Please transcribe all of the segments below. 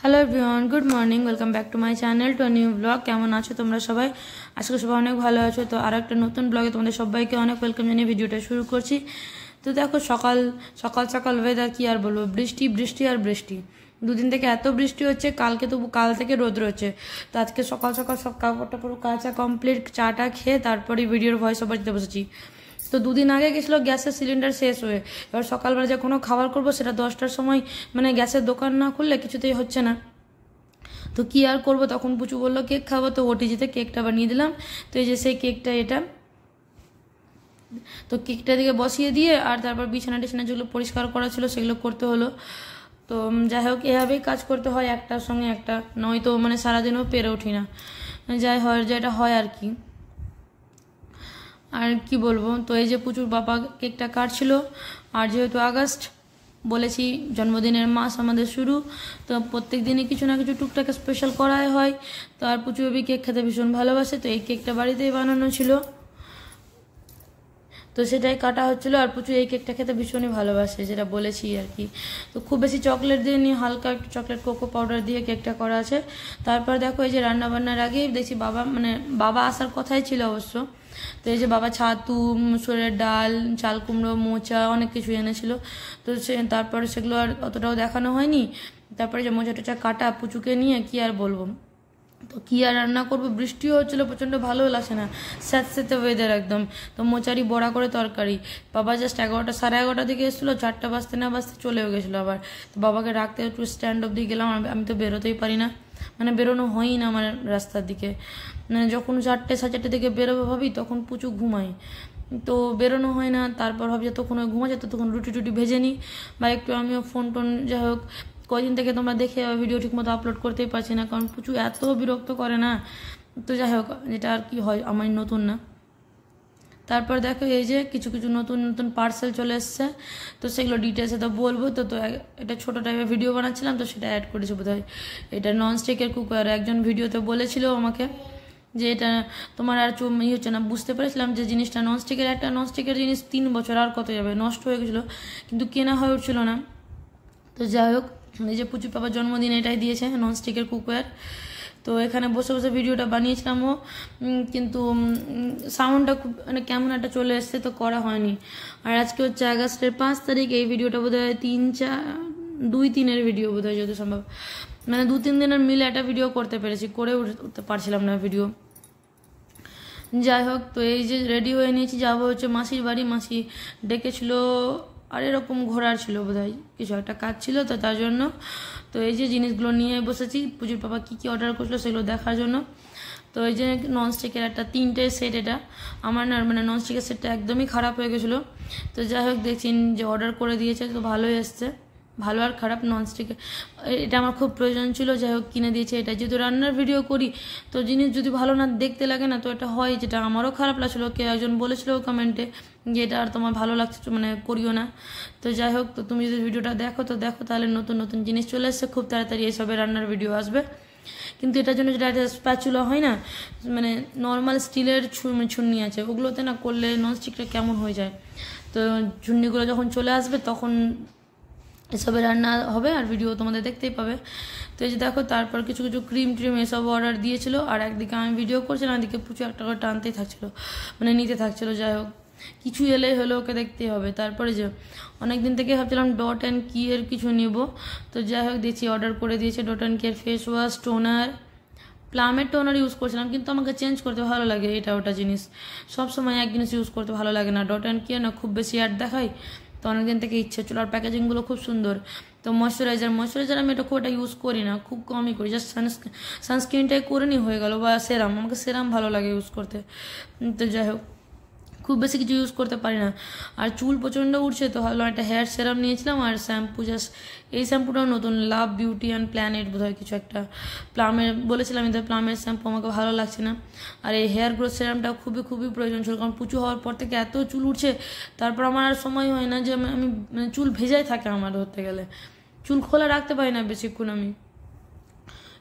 Hello everyone, good morning, welcome back to my channel to new blog. কেমন আছো তোমরা সবাই? আজকে সবাই অনেক ভালো আছো। তো আর একটা নতুন ব্লগে তোমাদের সবাইকে অনেক ওয়েলকাম জানিয়ে ভিডিওটা শুরু করছি। তো দেখো সকাল সকাল ওয়েদার কি আর বলবো, বৃষ্টি আর বৃষ্টি। দুদিন থেকে এত বৃষ্টি হচ্ছে, কাল থেকে রোদ রয়েছে। তো আজকে সকাল সব কাপড়টা পুরো কাচা কমপ্লিট, চাটা খেয়ে তারপরে ভিডিওর ভয়েস ওভার দিতে বসেছি। তো দুদিন আগে গেছিলো গ্যাসের সিলিন্ডার শেষ হয়ে। এবার সকালবেলা যে কোনো খাবার করবো সেটা 10টার সময়, মানে গ্যাসের দোকান না খুললে কিছুতেই হচ্ছে না। তো কি আর করবো, তখন পুচু বললো কেক খাবো, তো ওটিজিতে কেকটা বানিয়ে দিলাম। তো এই যে সেই কেকটা এটা, তো কেকটা দিকে বসিয়ে দিয়ে আর তারপর বিছানা টিছানা যেগুলো পরিষ্কার করা ছিল সেগুলো করতে হলো। তো যাই হোক, এভাবেই কাজ করতে হয়, একটার সঙ্গে একটা, নয়তো মানে সারাদিনও পেরে উঠি না। যাই হয় যেটা হয় আর কি। আর কি বলবো, তো এই যে প্রচুর বাবা কেকটা কাটছিল। আর যেহেতু আগস্ট বলেছি, জন্মদিনের মাস আমাদের শুরু, তো প্রত্যেক দিনই কিছু না কিছু টুকটাক স্পেশাল করাই হয়। তো আর পুচু বেবি কেক খেতে ভীষণ ভালোবাসে, তো এই কেকটা বাড়িতেই বানানো ছিল, তো সেটাই কাটা হচ্ছিলো। আর পুচু এই কেকটা খেতে ভীষণই ভালোবাসে, যেটা বলেছি আর কি। তো খুব বেশি চকলেট দিয়ে নিয়ে হালকা একটু চকলেট কোকো পাউডার দিয়ে কেকটা করা আছে। তারপর দেখো এই যে রান্নাবান্নার আগে দেখছি বাবা আসার কথাই ছিল অবশ্য। তো এই যে বাবা ছাতু, মুসুরের ডাল, চাল কুমড়ো, মোচা অনেক কিছু এনেছিল। তো তারপরে সেগুলো আর অতটাও দেখানো হয়নি। তারপরে যে মোচা টোচা কাটা পুচুকে নিয়ে কি আর বলবো। তো কি আর রান্না করবো, বৃষ্টিও হচ্ছিল প্রচণ্ড, ভালোও লাগছে না, স্যাঁতস্যাঁতে ওয়েদার একদম। তো মোচারি বড়া করে তরকারি, বাবা জাস্ট 11টা সাড়ে 11টার দিকে এসেছিলো, 4টা বাজতে না বাজতে চলেও গেছিলো আবার। তো বাবাকে রাখতে একটু স্ট্যান্ড অব্দি গেলাম, আমি তো বেরোতেই পারি না, মানে বেরোনো হয়ই না আমার রাস্তার দিকে। মানে যখন 4টে সাড়ে 4টে দিকে বেরোবো ভাবি, তখন প্রচুর ঘুমাই, তো বেরোনো হয় না। তারপর ভাবি যতক্ষণ ঘুমা যায় ততক্ষণ রুটি টুটি ভেজে নিই, বা একটু আমিও ফোন টোন, যাই হোক কয়দিন থেকে তোমরা দেখে ভিডিও ঠিকমতো আপলোড করতেই পারছি না, কারণ প্রচুর এত বিরক্ত করে না। তো যাই হোক, যেটা আর কি হয়, আমার নতুন না। তারপর দেখো এই যে কিছু কিছু নতুন নতুন পার্সেল চলে এসছে, তো সেগুলো ডিটেলসে তো বলবো। তো এটা ছোটো টাইপের ভিডিও বানাচ্ছিলাম, তো সেটা অ্যাড করেছি বোধহয়। এটা ননস্টিকের কুকার, একজন ভিডিওতে বলেছিল আমাকে যে এটা তোমার আর হচ্ছে না। বুঝতে পেরেছিলাম যে জিনিসটা ননস্টিকের, একটা ননস্টিকের জিনিস 3 বছর আর কত যাবে, নষ্ট হয়ে গেছিলো, কিন্তু কেনা হয়ে উঠছিল না। তো যাই হোক, এই যে পুচু পাপার জন্মদিন এটাই দিয়েছে, ননস্টিকের কুকওয়্যার। তো এখানে বসে বসে ভিডিওটা বানিয়েছিলামও, কিন্তু সাউন্ডটা খুব মানে কেমন একটা চলে এসছে, তো করা হয়নি। আর আজকে হচ্ছে আগস্টের 5 তারিখ, এই ভিডিওটা বোধহয় 2-3 ভিডিও বোধহয়, যত সম্ভব, মানে 2-3 দিনের মিলে একটা ভিডিও করতে পেরেছি, করে উঠতে পারছিলাম না ভিডিও। যাই হোক, তো এই যে রেডি হয়ে নিয়েছি, যাবো হচ্ছে মাসির বাড়ি। মাসি ডেকেছিল, আর এরকম ঘোরার ছিল বোধহয়, কিছু একটা কাজ ছিল, তো তার জন্য। তো এই যে জিনিসগুলো নিয়ে বসেছি, পুজোর পাপা কী কী অর্ডার করছিলো সেগুলো দেখার জন্য। তো এই যে ননস্টিকের একটা 3টে সেট, এটা আমার না, মানে ননস্টিকের সেটটা একদমই খারাপ হয়ে গেছিলো। তো যাই হোক, দেখছি যে অর্ডার করে দিয়েছে, তো ভালোই এসছে, ভালো আর খারাপ ননস্টিকের। এটা আমার খুব প্রয়োজন ছিল, যাই হোক কিনে দিয়েছে। এটা যেহেতু রান্নার ভিডিও করি, তো জিনিস যদি ভালো না দেখতে লাগে না, তো এটা হয়, যেটা আমারও খারাপ লাগছিলো। কেউ একজন বলেছিল কমেন্টে যে এটা আর তোমার ভালো লাগছে, মানে করিও না। তো যাই হোক, তো তুমি যদি ভিডিওটা দেখো, তো দেখো, তাহলে নতুন নতুন জিনিস চলে এসছে, খুব তাড়াতাড়ি এইসবের রান্নার ভিডিও আসবে। কিন্তু এটার জন্য যেটা একটা স্প্যাচুলা হয় না, মানে নর্মাল স্টিলের ছুন্নি আছে, ওগুলোতে না করলে ননস্টিকটা কেমন হয়ে যায়। তো ছুন্নিগুলো যখন চলে আসবে তখন এসবের রান্না হবে, আর ভিডিও তোমাদের দেখতেই পাবে। তো এই যে দেখো, তারপর কিছু কিছু ক্রিম ট্রিম এসব অর্ডার দিয়েছিল, আর একদিকে আমি ভিডিও করছিলাম, একদিকে প্রচুর একটা করে টানতেই থাকছিলো, মানে নিতে থাকছিলো। যাই হোক, কিছু এলেই হলো, ওকে দেখতেই হবে। তারপরে যে অনেক দিন থেকে ভাবছিলাম ডট অ্যান্ড কি এর কিছু নিব, তো যাই হোক দেখছি অর্ডার করে দিয়েছে ডট অ্যান্ড কি এর ফেস ওয়াশ, টোনার, প্লামের টোনার ইউজ করছিলাম, কিন্তু আমাকে চেঞ্জ করতে ভালো লাগে, এটা ওটা জিনিস সবসময় এক জিনিস ইউজ করতে ভালো লাগে না। ডট অ্যান্ড কি না খুব বেশি অ্যাড দেখায়, তো অনেকদিন থেকে ইচ্ছে ছিল, আর প্যাকেজিংগুলো খুব সুন্দর। তো ময়শ্চারাইজার আমি এটা খুব একটা ইউজ করি না, খুব কমই করি, জাস্ট সানস্ক্রিনটাই করে নিই, হয়ে গেল। বা সেরাম, আমাকে সেরাম ভালো লাগে ইউজ করতে। তো যাই হোক, খুব বেশি কিছু ইউজ করতে পারি না। আর চুল প্রচণ্ড উঠছে, তো ভালো একটা হেয়ার সেরাম নিয়েছিলাম, আর শ্যাম্পু, জাস্ট এই শ্যাম্পুটাও নতুন, লাভ বিউটি অ্যান্ড প্ল্যানেট বোধহয় কিছু একটা, প্লামের বলেছিলাম, কিন্তু প্লামের শ্যাম্পু আমাকে ভালো লাগছে না। আর এই হেয়ার গ্রোথ সেরামটা খুবই খুবই প্রয়োজন ছিল, কারণ পুচু হওয়ার পর থেকে এত চুল উঠছে, তারপর আমার আর সময় হয় না যে আমি চুল ভেজাই থাকে আমার, ধরতে গেলে চুল খোলা রাখতে পারি না বেশিক্ষণ আমি।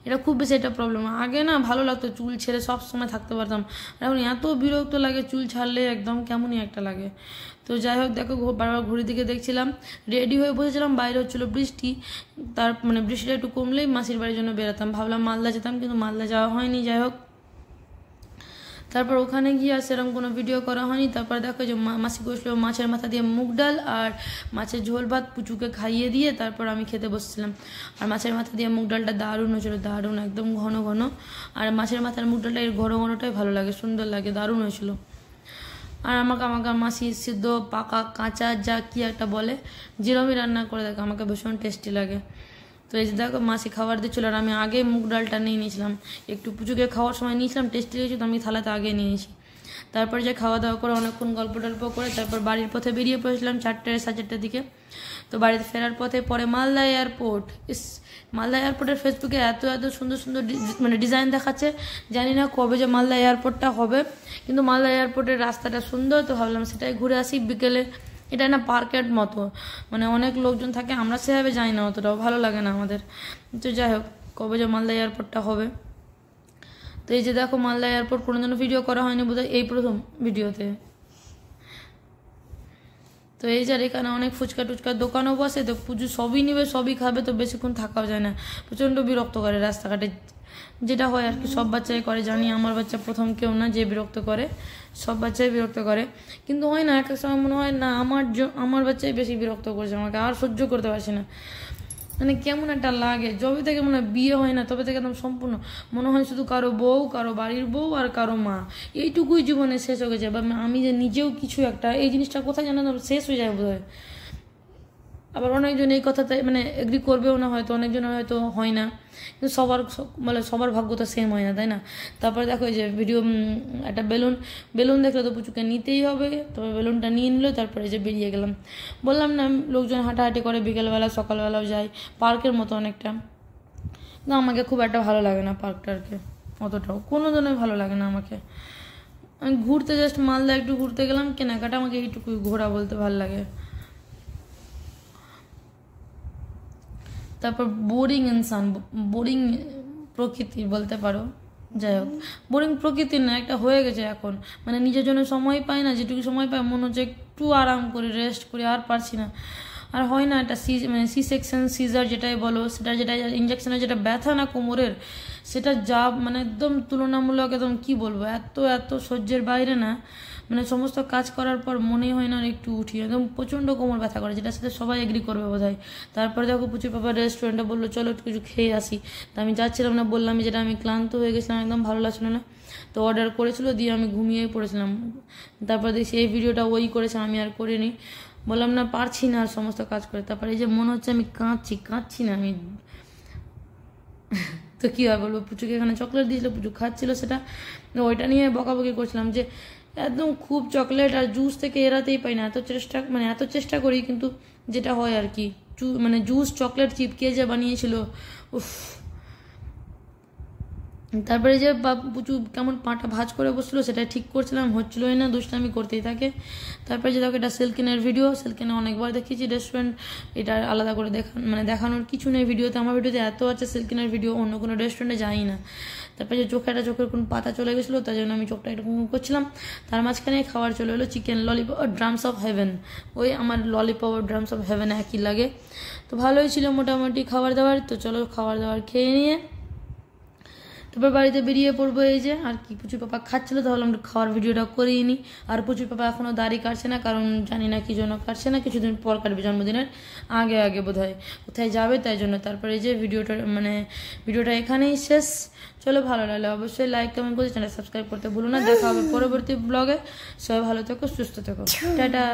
এটা খুব বেশি একটা প্রবলেম। আগে না ভালো লাগতো, চুল ছেড়ে সব সময় থাকতে পারতাম, আর এখন এত বিরক্ত লাগে চুল ছাড়লে, একদম কেমনই একটা লাগে। তো যাই হোক দেখো বারবার ঘড়ির দিকে দেখছিলাম, রেডি হয়ে বসেছিলাম, বাইরে হচ্ছিলো বৃষ্টি, তার মানে বৃষ্টিটা একটু কমলেই মাসির বাড়ির জন্য বেরোতাম, ভাবলাম মালদা যেতাম, কিন্তু মালদা যাওয়া হয়নি। যাই হোক তারপর ওখানে গিয়ে আর সেরকম কোনো ভিডিও করা হয়নি। তারপর দেখো যে মাসি বসলো মাছের মাথা দিয়ে মুগ ডাল আর মাছের ঝোল ভাত পুচুকে খাইয়ে দিয়ে তারপর আমি খেতে বসছিলাম। আর মাছের মাথা দিয়ে মুগ ডালটা দারুণ হয়েছিল, দারুণ, একদম ঘন ঘন। আর মাছের মাথার মুগ ডালটা এর ঘন ঘনটাই ভালো লাগে, সুন্দর লাগে, দারুণ হয়েছিল। আর আমাকে মাসি সিদ্ধ পাকা কাঁচা যা কি একটা বলে, যেরকমই রান্না করে দেখো আমাকে ভীষণ টেস্টি লাগে। তো এই যে দেখো মাসি খাবার দিচ্ছিল, আর আমি আগে মুগ ডালটা নিয়ে নিয়েছিলাম, একটু পুচুকে খাওয়ার সময় নিয়েছিলাম, টেস্টি লেগেছিল, তো আমি থালাতে আগে নিয়েছি। তারপর যে খাওয়া দাওয়া করে অনেকক্ষণ গল্প টল্প করে তারপর বাড়ির পথে বেরিয়ে পড়েছিলাম 4টে সাড়ে 4টের দিকে। তো বাড়িতে ফেরার পথে পরে মালদা এয়ারপোর্ট, মালদা এয়ারপোর্টের ফেসবুকে এত এত সুন্দর সুন্দর মানে ডিজাইন দেখাচ্ছে, জানি না কবে যে মালদা এয়ারপোর্টটা হবে, কিন্তু মালদা এয়ারপোর্টের রাস্তাটা সুন্দর, তো ভাবলাম সেটাই ঘুরে আসি বিকেলে। এটা না পার্কের মতো, মানে অনেক লোকজন থাকে, আমরা সেভাবে যাই না, অতটাও ভালো লাগে না আমাদের। তো যাই হোক কবে যে মালদা এয়ারপোর্টটা হবে। তো এই যে দেখো মালদা এয়ারপোর্ট কোনোদিনও ভিডিও করা হয়নি বোধহয়, এই প্রথম ভিডিওতে। তো এই যে এখানে অনেক ফুচকা টুচকার দোকানও বসে, তো পুজো সবই নেবে সবই খাবে, তো বেশিক্ষণ থাকাও যায় না, প্রচণ্ড বিরক্ত করে রাস্তাঘাটে, যেটা হয় আর কি, সব বাচ্চাই করে জানি, আমার বাচ্চা প্রথম কেউ না যে বিরক্ত করে, সব বাচ্চাই বিরক্ত করে, কিন্তু হয় না, এক এক সময় মনে হয় না আমার বাচ্চাই বেশি বিরক্ত করছে, আমাকে আর সহ্য করতে পারছি না, মানে কেমন একটা লাগে। যবে থেকে মনে হয় বিয়ে হয় না তবে থেকে একদম সম্পূর্ণ মনে হয় শুধু কারো বউ, কারো বাড়ির বউ আর কারো মা, এইটুকুই জীবনে শেষ হয়ে গেছে, বা আমি যে নিজেও কিছু একটা, এই জিনিসটা কোথায় জানো শেষ হয়ে যায় বোধ হয়। আবার অনেকজন এই কথাতে মানে এগ্রি করবেও না, হয়তো অনেকজনের হয়তো হয় না, কিন্তু সবার ভাগ্য তো সেম হয় না, তাই না। তারপরে দেখো এই যে ভিডিও একটা বেলুন দেখলে তো পুচুকে নিতেই হবে, তবে বেলুনটা নিয়ে নিল, তারপরে যে বেরিয়ে গেলাম। বললাম না লোকজন হাঁটাহাঁটি করে, বিকেলবেলা সকালবেলাও যায়, পার্কের মতো অনেকটা, না আমাকে খুব একটা ভালো লাগে না পার্কটাকে, অতটাও কোনো দিনই ভালো লাগে না আমাকে। আমি ঘুরতে জাস্ট মালদা একটু ঘুরতে গেলাম, কেনাকাটা আমাকে এইটুকুই ঘোরা বলতে ভালো লাগে। তারপর বোরিং প্রকৃতি বলতে পারো, যাই হোক বোরিং প্রকৃতির না, একটা হয়ে গেছে এখন, মানে নিজের জন্য সময় পাই না, যেটুকু সময় পাই মনে হচ্ছে একটু আরাম করে রেস্ট করি, আর পারছি না, আর হয় না, একটা মানে সি সেকশন সিজার যেটাই বলো, যেটা ইঞ্জেকশনের যেটা ব্যথা না কোমরের, সেটা যা মানে একদম তুলনামূলক একদম কি বলবো, এত এত সহ্যের বাইরে না, মানে সমস্ত কাজ করার পর মনে হয় না একটু উঠি, একদম প্রচণ্ড কোমর ব্যথা করে, যেটার সাথে সবাই এগ্রি করবে বোধহয়। তারপরে দেখো পুচুর পাপা রেস্টুরেন্টে বললো চলো একটু কিছু খেয়ে আসি, তো আমি যাচ্ছিলাম না, বললাম যেটা আমি ক্লান্ত হয়ে গেছিলাম, একদম ভালো লাগছিল না, তো অর্ডার করেছিল, দিয়ে আমি ঘুমিয়েই পড়েছিলাম। তারপর দেখছি এই ভিডিওটা ওই করেছে, আমি আর করিনি, বললাম না পারছি না আর সমস্ত কাজ করে। তারপরে এই যে মনে হচ্ছে আমি কাঁদছি না আমি, তো কী আর বলবো, পুচুকে এখানে চকলেট দিয়েছিল, পুচু খাচ্ছিল, সেটা ওইটা নিয়ে বকাবকি করছিলাম যে একদম খুব চকলেট আর জুস থেকে এড়াতেই পাই না, এত চেষ্টা করি, কিন্তু যেটা হয় আর কি, মানে জুস চকলেট চিপ কে যে বানিয়েছিল, উফ। তারপরে যে পুচু কেমন পাটা ভাঁজ করে বসলো, সেটা ঠিক করছিলাম, হচ্ছিলোই না, দুষ্টামি করতেই থাকে। তারপরে যে দেখো এটা সিল্কিনের ভিডিও, সিল্কিনে অনেকবার দেখিয়েছি রেস্টুরেন্ট, এটা আলাদা করে দেখানোর কিছু নেই ভিডিওতে, আমার ভিডিওতে এত আছে সিল্কিনের ভিডিও, অন্য কোনো রেস্টুরেন্টে যাই না। তারপরে যে চোখের কোন পাতা চলে গেছিলো, তার জন্য আমি চোখটা এরকম করছিলাম, তার মাঝখানে খাবার চলে এলো chicken lollipop drums of heaven, ওই আমার ললিপপ আর ড্রামস অফ হেভেন একই লাগে, তো ভালোই ছিল মোটামুটি খাবার দাবার। তো চলো খাবার দাবার খেয়ে নিয়ে তারপর বাড়িতে বেরিয়ে পড়বো। এই যে আর কি, পুচুর পাপা খাচ্ছিলো, তাহলে আমরা খাওয়ার ভিডিওটা করিয়ে নিই। আর পুচুর পাপা এখনও দাড়ি কাটছে না, কারণ জানি না কি জন্য কাটছে না, কিছুদিন পর কাটবে, জন্মদিনের আগে বোধ হয়, কোথায় যাবে তাই জন্য। তারপরে এই যে ভিডিওটা এখানেই শেষ। চলো ভালো লাগলে অবশ্যই লাইক কমেন্ট করে চ্যানেল সাবস্ক্রাইব করতে ভুলো না। দেখা হবে পরবর্তী ব্লগে, সবাই ভালো থেকো, সুস্থ থেকো, টাটা।